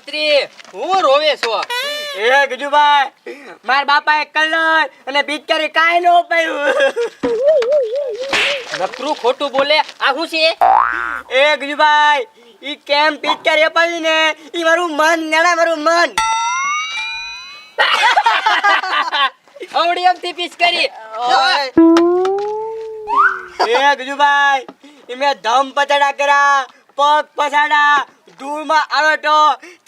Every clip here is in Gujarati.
પત્રી હું રોવે છો? એ ગજુભાઈ, મારા બાપાએ કલર અને પિચકારી કાંઈ ન પાયું. નકરું ખોટું બોલે. આ શું છે? એ ગજુભાઈ, ઈ કેમ પિચકારી અપાવી ને ઈ મારું મન નેડા મારું મન. અવડી એમથી પીસ કરી. એ ગજુભાઈ, ઈ મેં ધમ પછાડા કર્યા, પગ પછાડા, ધૂળમાં આવ્યો તો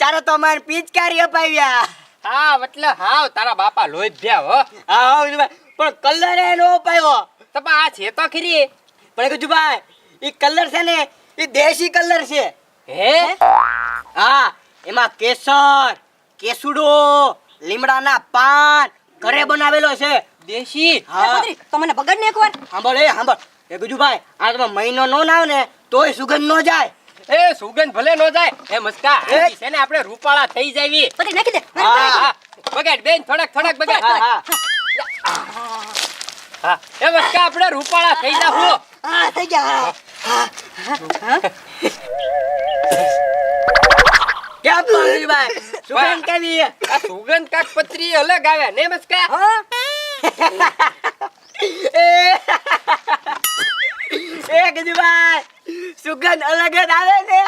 ચારો તો મારે પિચકારી અપાવ્યા. હા એટલે હાવ તારા બાપા લોહી ભ્યા હો. હા ગજુભાઈ, પણ કલર એ નો અપાવ્યો. તો પણ આ છે તો ખરી. પણ ગજુભાઈ, ઈ કલર છે ને ઈ દેશી કલર છે. હે? હા, એમાં કેસર, કેસુડો, લીમડાના પાન ઘરે બનાવેલો છે. દેશી? હા. તો મને બગાડ ને એકવાર. સાંભળ એ ગજુભાઈ, આ તમે મહિનો નો ના આવે ને તોય સુગંધ નો જાય. એ સુગંધ ભલે નો જાય. એ મસ્કા એ. છે ને આપણે રૂપાળા થઈ જાવી. બધી નાખી દે. હા. હા, બગાડ બેન, થોડાક બગાડ. હા. હા, એ મસ્કા આપણે રૂપાળા થઈ જાવું. હા થઈ ગયા. કેમ ગજુભાઈ, સુગંધ કેવી? આ સુગંધ કાક પત્રી અલગ આવે ને મસ્કા. હા એ ગજુભાઈ, સુગંધ અલગ જ આવે ને.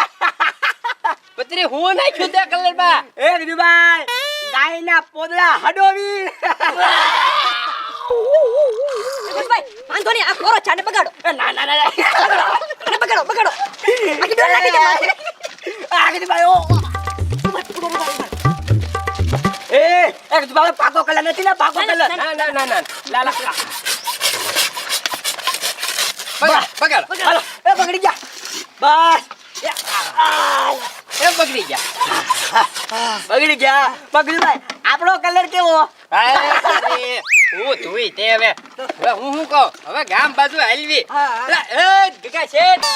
પત્રી હું નાખ્યું તે કલર માં. એ ગજુભાઈ, ગાયના પોદળા હડોવી. ભાઈ વાંધો નહીં, આ કોરો છાને બગાડો. ના અને બગાડો બાકી ડોલ નાખી દે માથે. આ ગજુભાઈ, એ ગજુભાઈ, પાકો કલર નથી ને, પાકો કલર. ના લા બગાડ હાલો, એ પકડી જા. બસ એ બગડી ગયા. પકડી ગયા. પકડીભાઈ, આપણો કલર કેવો? હું જોઈ તે હવે હું શું કહું, હવે ગામ બાજુ હાલવી. હા. એ ગગા શેઠ,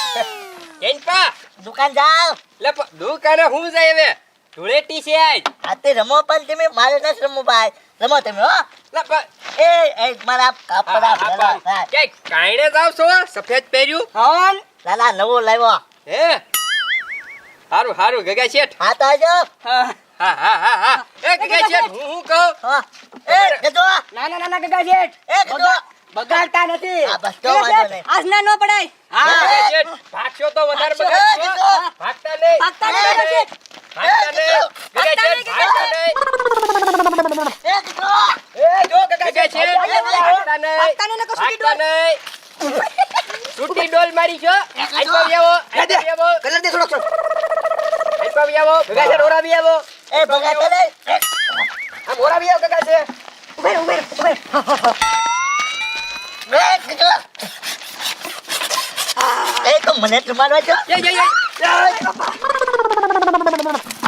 કેનપા દુકાન જાઓ લે દુકાને હું જાય હવે ધૂળેટી છે આજ. હાથે રમો પણ તમે મારે નથી રમવું ભાઈ રમો તમે હો લે એ મારા કપડા ભેળા થાય. કે કાંઈને જાવ છો સફેદ પહેર્યું? હવન લાલા નવો લાવ્યો હે હારું ગગા શેઠ. હા તો આવજો હા એ ગગા શેઠ હું કહું હા એ ગજો ના ગગા શેઠ, એ ગજો બગાડતા નથી. હા બસ તો વાંધો નહીં આજ ના નો પડાય. હા, ગગા શેઠ ભાગશો તો વધારે એ બગાડશો. ગજો ભાગતા નહીં ભાગતા નહીં ગગા શેઠ. ભાગતા નહીં ગગા શેઠ, ભાગતા નહીં. એ ગજો એ જો ગગા ગગા શેઠ, શેઠ, ભાગતા નહીં. ભાગતા નહીં નકર છૂટી ભાગતા નહીં. છૂટી ડોલ મારી છો. આઈપા વ્યાવો, આઈપા વ્યાવો, કલર દે થોડો. આઈપા વ્યાવો. ગગા શેઠ, ઓરાવી આવો. એ ભગાતો નહીં આમ ઓરાવી આવો ગગા શેઠ. એ ગજો એ તો મને જ મારવા છો યે.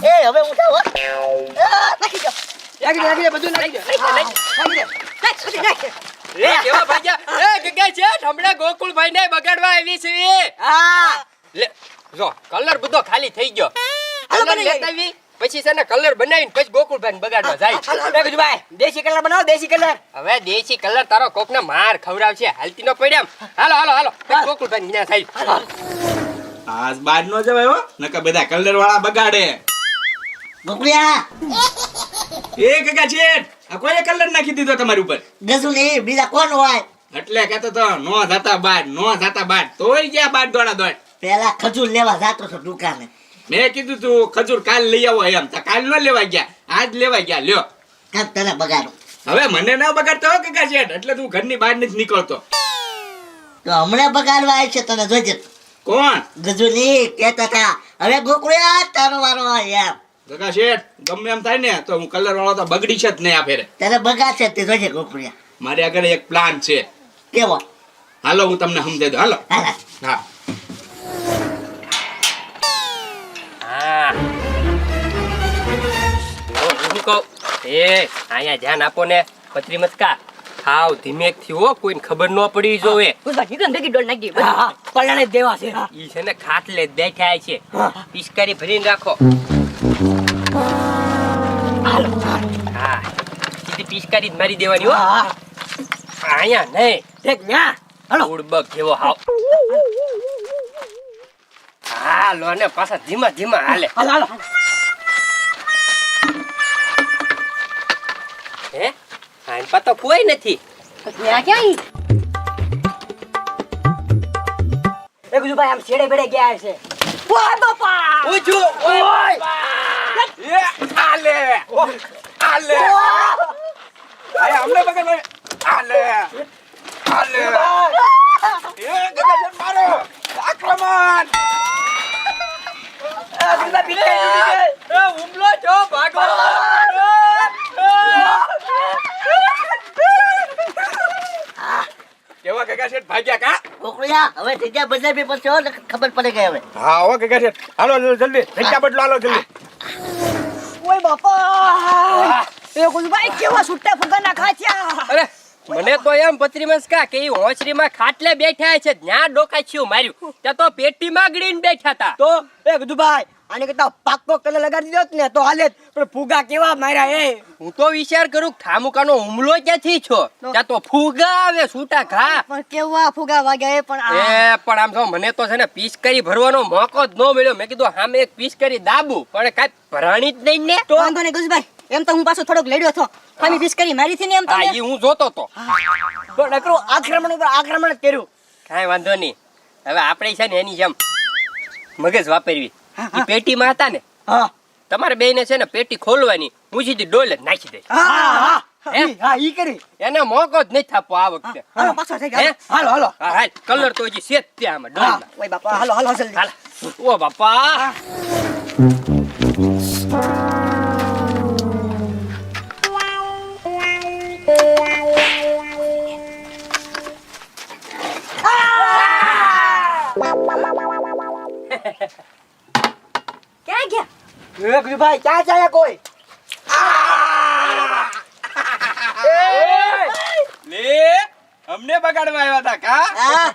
એ હવે હું જાઉં હો. નાખી દો નાખી દે, બધું નાખી દે. નાખી દે. નાખ, બધી નાખ. એ કેવા ભાગ્યા. એ ગગા શેઠ, હમણાં ગોકુળભાઈને બગાડવા આવી છે. હા. લે જો કલર બધો ખાલી થઈ ગયો. હાલો કલર બનાવી લેતા આવી, પછી છે ને કલર બનાવીને પછી ગોકુળભાઈને બગાડવા જાય. એ ગજુભાઈ, દેશી કલર બનાવો, દેશી કલર. હવે દેશી કલર તારો કોકને માર ખવડાવશે. હાલતી નો પડ્યા. હાલો પછી ગોકુળભાઈને ન્યા થાય. આજ બાદ નો જવાય હો નકર બધા કલર વાળા બગાડે. ગોકળિયા એ ગગા શેઠ, આ કોઈએ કલર નાખી દીધો તમારી ઉપર? ગજુ નહીં બીજા કોણ હોય એટલે કહેતો તો નો જાતા બાદ તોય ગયા બાદ દોડ. પેલા ખજૂર લેવા જાતો છો દુકાને મેં કીધું તું ખજૂર કાલ લઈ આવો એમ, તો કાલ નો લેવા ગયા, આજ લેવા ગયા. લ્યો કાંક તને બગાડો હવે મને ના બગાડતો હો ગગા શેઠ, એટલે તું ઘરની બહાર નથી નીકળતો. તો હમણાં બગાડવા આવી છે તને જોજે કોણ? ગજુ નહીં કહેતા હતા હવે ગોકળિયા તારો વારો હોય એમ ગગા શેઠ, ગમે એમ થાય ને તો હું કલર વાળો તો બગડી છે જ નહીં આ ફેરે. ત્યારે બગાડશે તે જોજે ગોકળિયા મારી આગળ એક પ્લાન છે. કેવો હાલો હું તમને સમજાવી દઉં. હાલો. હાલા હા હા હું કહું, એ અહીંયા ધ્યાન આપો ને પત્રી મસ્કા. હાવ ધીમેકથી હો, કોઈને ખબર ન પડી જોવે. ઉસબા નીકળ ભેગી ડોલ નાખી દે. હા, પલાણે જ દેવા છે. ઈ છે ને ખાટલે જ બેઠા છે. પિચકારી ભરીને રાખો. હા સીધી પિચકારી જ મારી દેવાની હો. હા, અહીંયા નહીં, ઠીક ન્યા. હાલો. ઉડબક જેવો હાવ. હા લો ને પાછા ધીમા હાલે. હાલો. પણ તો કોઈ નથી. ત્યાં ક્યાં ઈ? એ ગુજુભાઈ આમ છેડે બેડે ગયા છે. ઓય બાપા ઊંચું. ઓય એ આલે આલે આય અમને બગડ આલે આલે એ ગગન મારો આક્રમણ ગુજુભાઈ પીછે તૂટી ગઈ. એ હુમલો છો ભાગો. કેવા ગગા શેઠ ભાગ્યા કા ગોકુળિયા હવે જગ્યા બદલાવી પડશે હો, નકર ખબર પડે ગઈ હવે. હા હો ગગા શેઠ હાલો જલ્દી જગ્યા બદલો હાલો જલ્દી ઓય બાપા એ ગુજભાઈ કેવા સુટ્ટા ફુગાના ખાચ્યા. અરે મને તો એમ પત્રીમસ કા કે ઈ હોંસરીમાં ખાટલે બેઠા છે ત્યાં ડોકાચ્યું માર્યું ત્યાં તો પેટીમાં ગળીને બેઠા હતા. તો એ ગુજુભાઈ આને કરતા પાક્કો કલર લગાડી દીધો ને તો હાલે જ. પણ ફુગા કેવા માર્યા એ. હું તો વિચાર કરું કે ઠામુકાનો હુમલો ક્યાંથી છો ત્યાં તો ફૂગા આવે છૂટા ઘા. પણ કેવા ફુગા વાગ્યા એ પણ એ પણ આમ જો મને તો છે ને પીસ કરી ભરવાનો મોકો જ ન મળ્યો. મેં કીધું સામે એક પીસ કરી દાબુ પણ કાંઈ ભરાણી જ નહીં ને. તો વાંધો નહીં ગુજભાઈ એમ તો હું પાછો થોડોક લડ્યો હતો ખાલી પીસ કરી મારી થી ને એમ તો હા ઈ હું જોતો તો. પણ નકરું આક્રમણ ઉપર આક્રમણ જ કર્યું. કાંઈ વાંધો નહીં. હવે આપણે છે ને એની જેમ મગજ વાપરવી. ઈ પેટીમાં હતા ને હા તમારે બેયને છે ને પેટી ખોલવાની હું સીધી ડોલે જ નાખી દઈશ. હા હે? હા ઈ કરી. એને મોકો જ નહીં થાપો આ વખતે. હાલો પાછો થઈ હે? ગયો હાલો હાલો. હા હાલ કલર તો હજી છે જ ત્યાં આમાં ડોલમાં. ઓય બાપા હાલો હાલો જલ્દી હાલ. ઓ બાપા ક્યાં ગયા એ ગુજુભાઈ ક્યાં ચાલ્યા કોઈ? લે અમને બગાડવા આવ્યા હતા કા હા,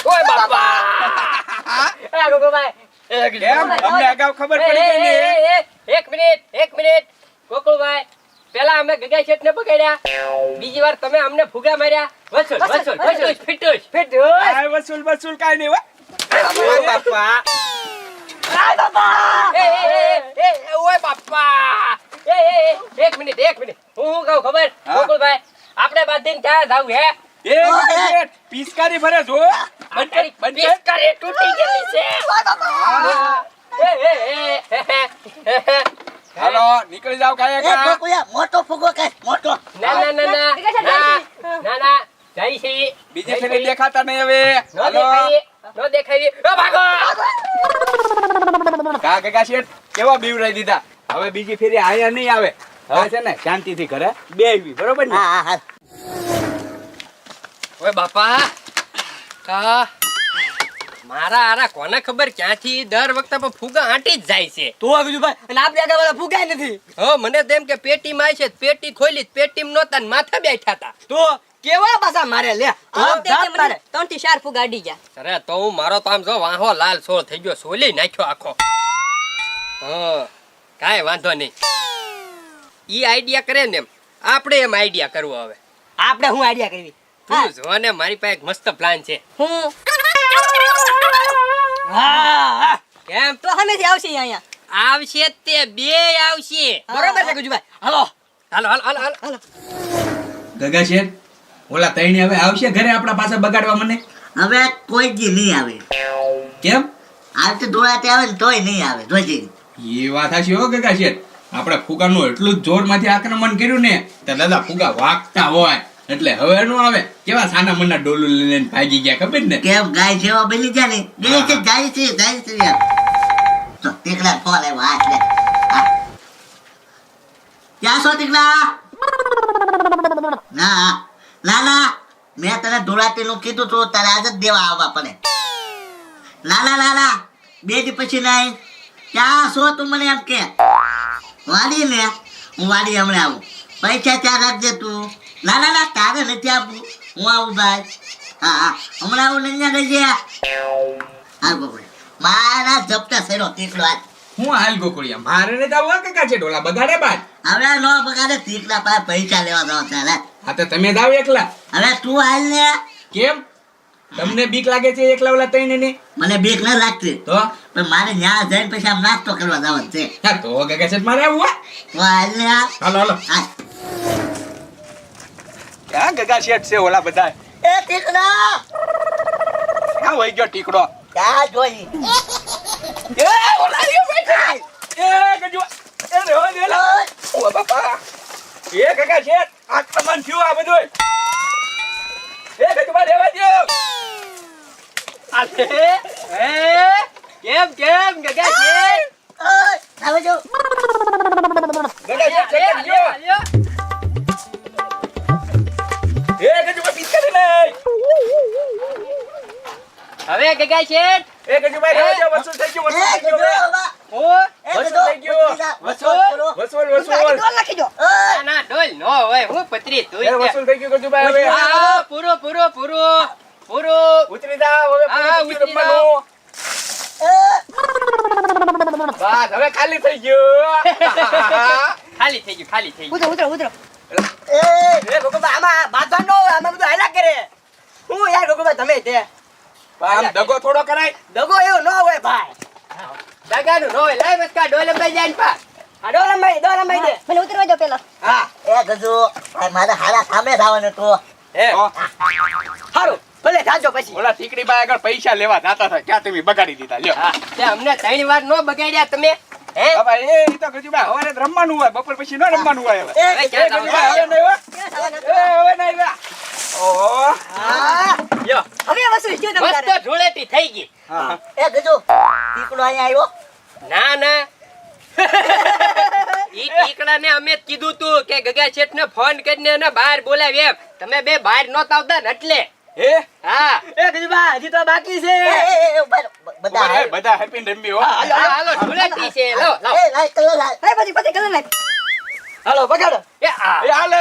ઓય બાપા એ ગુજુભાઈ કેમ અમને અગાઉ ખબર પડી ગઈ ને એક મિનિટ ગોકુળભાઈ પેલા અમે ગગા શેઠ ને પકડ્યા બીજી વાર તમે અમને ફુગા માર્યા વસૂલ ફિટુસ ફિટ આ વસૂલ કાઈ નહીં હો બાપા ઓય બાપા એક મિનિટ હું કહું ખબર હા. ગોકુળભાઈ આપણે બાંધીને ક્યાં જાવું હે એ ગગા શેઠ પિચકારી ભરે જો બંધ કરી તૂટી ગયેલી છે હાલો નીકળી જાવ કાયા એ કા ગોકુળિયા મોટો ફુગો કાઢ, મોટો. ના જાય છે બીજી ફેરી દેખાતા નહીં હવે નો હાલો દેખાય ઓ ભાગો કા ગગા શેઠ કેવા બીવરાઈ દીધા હવે બીજી ફેરી આયા નહીં આવે હવે છે ને શાંતિથી ઘરે બેહવી બરોબર ને હા, હા, ઓય બાપા કા મારા આરા કોને ખબર ક્યાંથી દર વખતે પણ ફુગા આંટી જ જાય છે. તો ગુજુભાઈ અને આપણે આગળ વાળા ફુગાય નથી. હો મને તેમ કે પેટીમાં આવી છે પેટી ખોલી પેટીમાં નહોતા ને માથે બેઠા હતા. તો કેવા પાછા મારે લે આમ જાત તારે. 3 થી 4 ફુગા અડી ગયા અરે તો હું મારો તો આમ જો વાહો લાલ સોળ થઈ ગયો સોલી નાખ્યો આખો. હા કાંઈ વાંધો નહીં. ઈ આઈડિયા કરે ને એમ આપણે એમ આઈડિયા કરવો હવે. આપણે હું આઈડિયા કરવી. તું જો ને મારી પાસે એક મસ્ત પ્લાન છે. હું હા કેમ તો સામેથી આવશે ઈ અહીંયા આવશે તે બે આવશે. બરોબર છે ગુજુભાઈ હાલો. હાલો ગગા શેઠ ઓલા તઈને હવે આવશે ઘરે આપણા પાસે બગાડવા મને હવે કોઈ જી નહીં આવે. કેમ આ તો ધોળાતે આવે ને તોય નહીં આવે, જોજે. એ વાત હાચી હો ગગા શેઠ આપણે ફુગાનું એટલું જ જોરમાંથી આક્રમણ કર્યું ને તો દાદા ફુગા વાગતા હોય એટલે હવે નો આવે કેવા સાના મના ડોલું લઈને ભાગી ગયા ખબર ને કેમ ગાય જેવા બની જાય ને? જાય છે, જાય છે, જાય છે યાર. તો ટીકલા ફોન આવ્યો, હાથ લે. હા. ક્યાં છો ટીકલા? ના, મેં તને ધોળાટીનું કીધું તું તારે આજ જ દેવા આવવા પડે. ના, 2 દી પછી નહીં. ક્યાં છો તું મને એમ કે? વાડી ને હું વાડી હમણાં આવું. પૈસા ત્યાં રાખજે તું. ના, તારે નથી આપવું, હું આવું ભાઈ. હા હમણાં આવું નહીં રહેજે. હા ગોકુળ મારા જપટા સેરો તીકડો આજ. હું હાલ ગોકુળિયા મારે ને જાવ ગગા શેઠ ઓલા બગાડે બાદ હવે નો બગાડે, તીકડા પાસે પૈસા લેવા દો ચાલે. હા તો તમે જાવ એકલા હવે તું હાલ ને. કેમ તમને બીક લાગે છે એકલા ઓલા તઈને ને મને બીક ના લાગતી તો પણ મારે ન્યા જઈને પછી આમ નાસ્તો કરવા જવાનું છે હા તો ગગા શેઠ મારે આવું હો. વાહ, એટલે આ હાલો હાલો આ ક્યાં ગગા શેઠ છે ઓલા બધા એ ટીકડા ક્યાં વહી ગયો ટીકડો ક્યાં જોઈ એ ઓલા રે બેઠા એ ગજુ એ રે દે લા ઓ બાપા એ ગગા શેઠ આક્રમણ થયું આ બધું એ ગજુ બા રેવા દો અરે કેમ ગગા શેઠ આવે જો ગગા શેઠ ચક્કર ગયો એ ગજુ બા પીછે નહીં હવે ગગા શેઠ એ ગજુ બા રેવા દો વસૂલ થઈ ગયો વસૂલ થઈ ગયો ઓ વસૂલ થઈ ગયો વસૂલ ડોલ નાખી દો ના ના ડોલ નો હોય હું પતરી એ તું વસૂલ થઈ ગયું ગજુ બા હવે હા પૂરો ઉતરી જા હવે હા, પૂરું ઉતરી રમવાનું. બસ હવે ખાલી થઈ ગયું ખાલી થઈ ગયું ઉતરો એ ગોગોબા આમાં બાંધવાનું ન હોય, આમાં બધું હાલ્યા કરે. હું યાર ગોગોબા તમે તે આમ દગો થોડો કરાય દગો એવો ન હોય ભાઈ. દગાનું નો હોય લાય બસકા ડોલ લંબાઈ જાય ને પા આ ડોલ લંબાઈ દે. મને ઉતરવા દો પેલા હા એ ગજુ આ મારે હારા સામે જવાનું તો હારું ભલે જાજો પછી. ઓલા ઠીકડી બાઈ આગળ પૈસા લેવા જાતા હતા ક્યાં તમે બગાડી દીધા લ્યો હા તે અમને 3 વાર નો બગાડ્યા તમે હે હવે એ ઈ તો ગજુબા હવારે જ રમવાનું હોય બપોર પછી ન રમવાનું હોય હવે હવે ક્યાં ગજુબા, હવે નહીં હો. હવે નહીં હો. ઓહો. હા લ્યો હવે વસૂલ થયું તમારે મસ્ત ધૂળેટી થઈ ગઈ હા. એ ગજુ ટીકડો અહીંયા આવ્યો ના ના ઈ ટીકડાને અમે જ કીધું તું કે ગગા શેઠ ને ફોન કરીને એને બહાર બોલાવી એમ તમે બે બહાર નહોતા આવતા ને એટલે હે હા એ ગજુબા હજી તો બાકી છે. બધા ઓય, બધા હેપી રમી હો હાલો ધૂળેટી છે લો લાવ એ લાઈ કલર લાઈ હવે પછી કલર નાખ હાલો બગાડો. એ આ એ હાલે